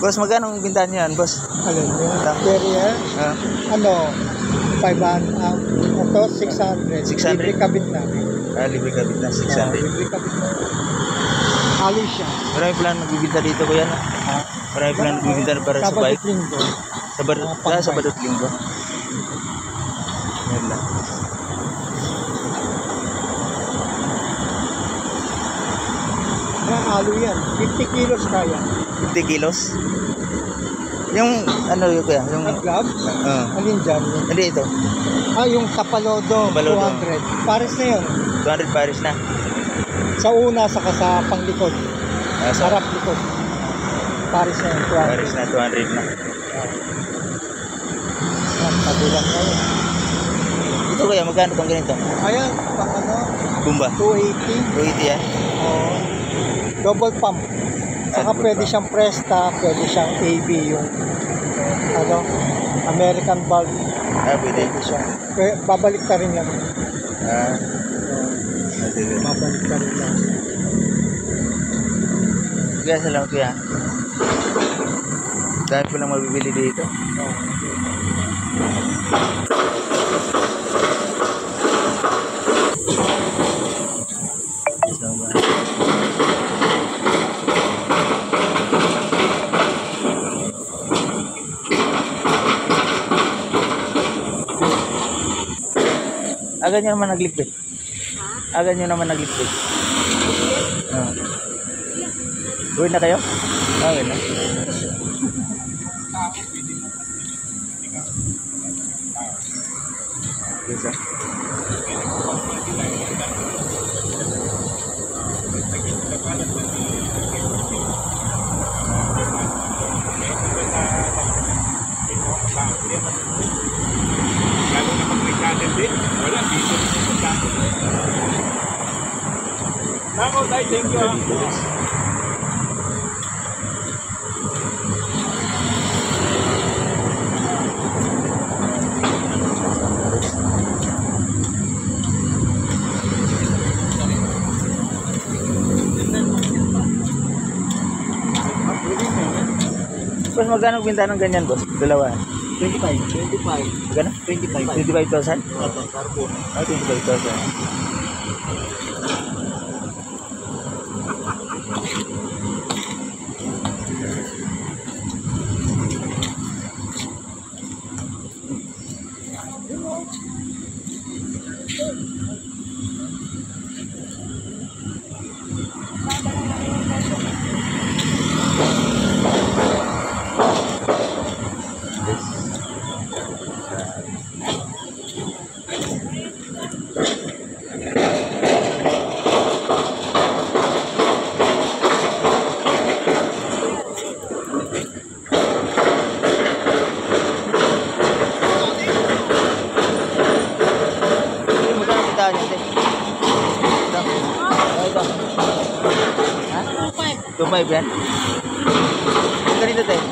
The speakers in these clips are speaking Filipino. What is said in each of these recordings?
Boss, magkano ang bintahan niyan, boss? Alin yan? Carrier? Ano? 500. Ito, 600. 600? Libre kabit na. Libre kabit na, 600. Libre kabit na. Halo siya. Marami pala nagbibinta dito, kuya, no? Marami pala nagbibinta para sa bike. Sa Badot Linggo. Yan lang. Halo yan. 50 kilos kaya. 50 kilos? Yung ano yun, kuya? Yung glove? Alin dyan? Hindi, ito. Yung Tapalodo, 200. Pares na yun. 200 pares na. Sa una, saka sa panglikod. Sa harap likod. Pares na yun, 200. Pares na, 200 na. Pabilang na yun. Ito kuya, magkano itong ganito? Ayan, pang ano? Bumba? 280. 280 yan? Oo. Double pump. Saka pwede siyang Presta, pwede siyang AB, yung ano, American valve. Pwede. Siya. Babalik ka rin lang. Babalik ka rin lang. Kaya salamat kuya. Dahil po lang mabibili dito. Agad nyo naman naglipit. Agad nyo naman naglipit. Uwi na kayo? Uwi na. Bisa. Wala, dito. Nako, tayo, thank you. Boss, magkano binta ng ganyan, boss? Dalawa. 25. Magkano? 25,000? Ito, carbon. 25,000. Tumay yan? Ganito tayo.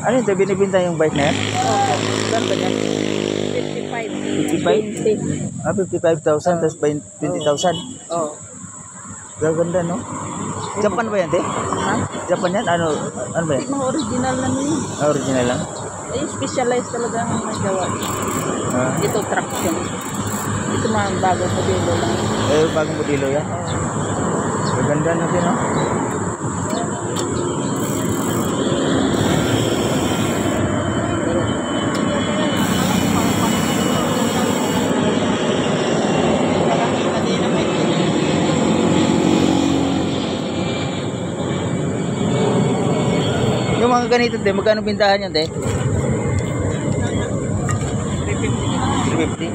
Ano yung binibinta yung bike na yan? Saan ba yan? 55? 55,000 tapos 20,000? Oo. Gaganda, no? Japan ba yan, te? Ha? Japan yan? Ano ba yan? Mga original na yun. Original lang? Specialized talaga ang nagawa. Ito traction. Ito mga bagong modelo lang. Bagong modelo yan? Gaganda na din, no? Yung mga ganito, te, magkano bintahan yan, te? 350.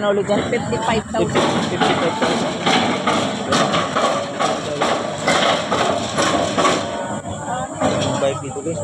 Magkano ulit yan? 55,000. 55,000. Yung bike dito guys.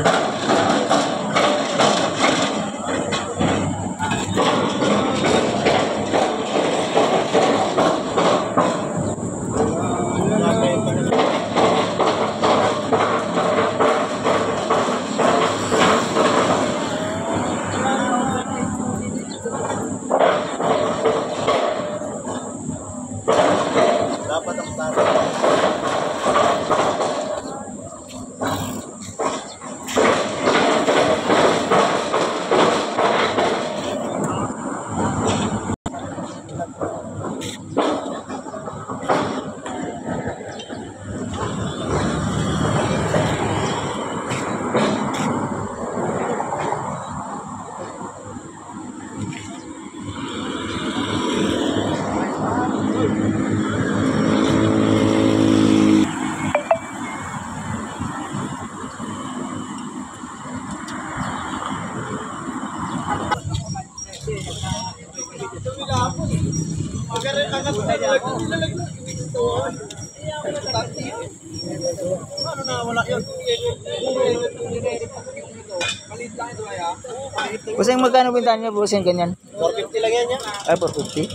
Busing magkano bintahan niyo busing ganyan? 450 lang yan yan. Ay, 450.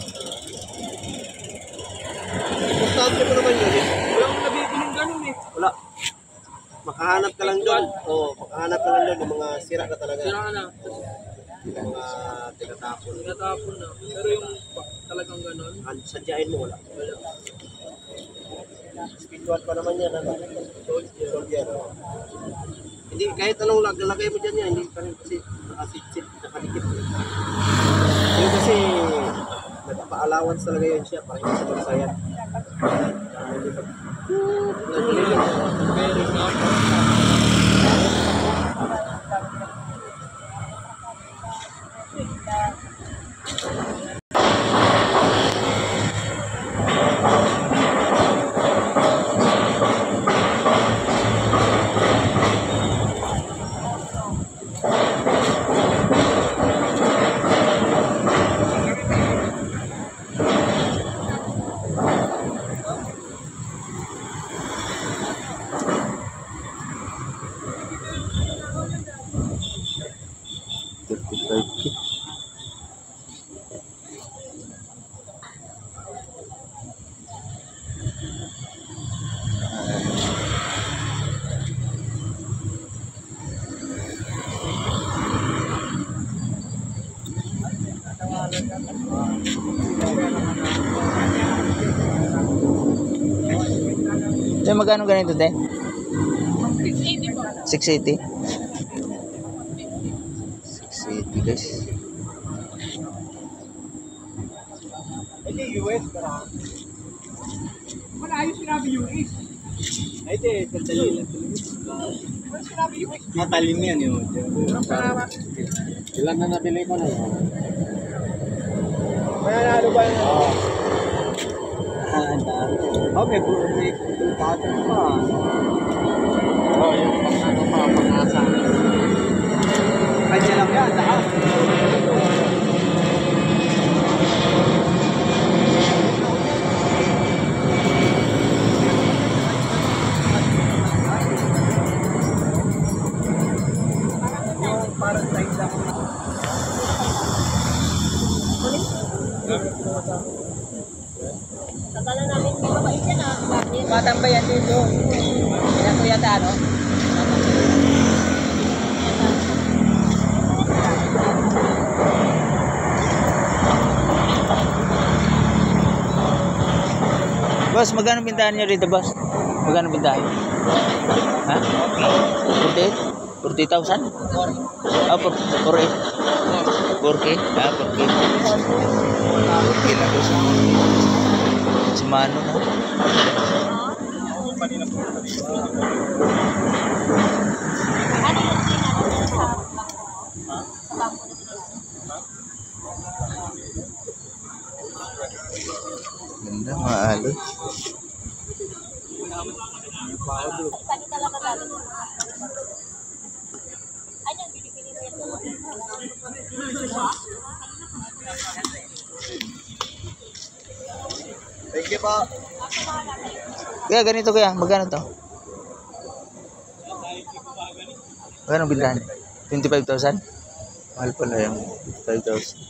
Importante mo naman yun. Walang nabibiling ganun eh. Wala. Makahanap ka lang doon. Oo, makahanap ka lang doon ng mga sira na talaga. Sira na. Yung mga tinatapon. Tinatapon na. Pero yung talagang ganun. Sadyain mo, wala. Wala. Speedwalk pa naman yan. Ano? Soldier. Hindi, kahit anong lagay mo dyan yan, hindi pa rin kasi nakasit-sit, nakadikit. Yung kasi nagpa-allowance talaga yun siya para hindi sa pagsayan. Tay, magkano ganito, Tay? 680 po. 680. 680 guys. Hindi, US para. Malayo sinabi US. Ay, di, sandali lang. Ano sinabi US? Matalim yan yun. Ilan na nabili ko na? May ano ba yun? Oo. Oh, may patong pa. Oo, yung ano pa, pang-asa. Kanya lang yan, lahat. Parang size lang. Tatala namin, may mabait yan ah. Bakit? Matambayan dito. Kaya ko yata, ano? Boss, magkano bintahan niyo rito, boss? Magkano bintahan? Ha? 48? 40,000? Ah, 48. 4K? Ah, 4K. 4K lang boss. Sumano na. Ganda, maalos. Saan talaga galing? Ay, yan, binibili ko yan. Thank you po. Kaya ganito kaya, magkano to? Magkano bilhan? 25,000? Mahal pala yung 5,000.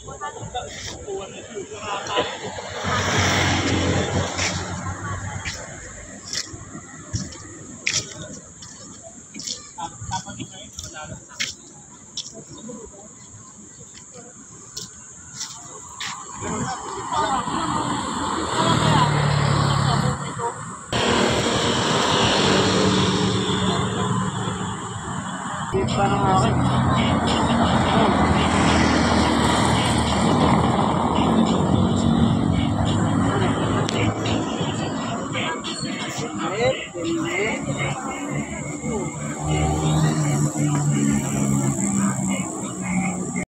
Ito na nga akin.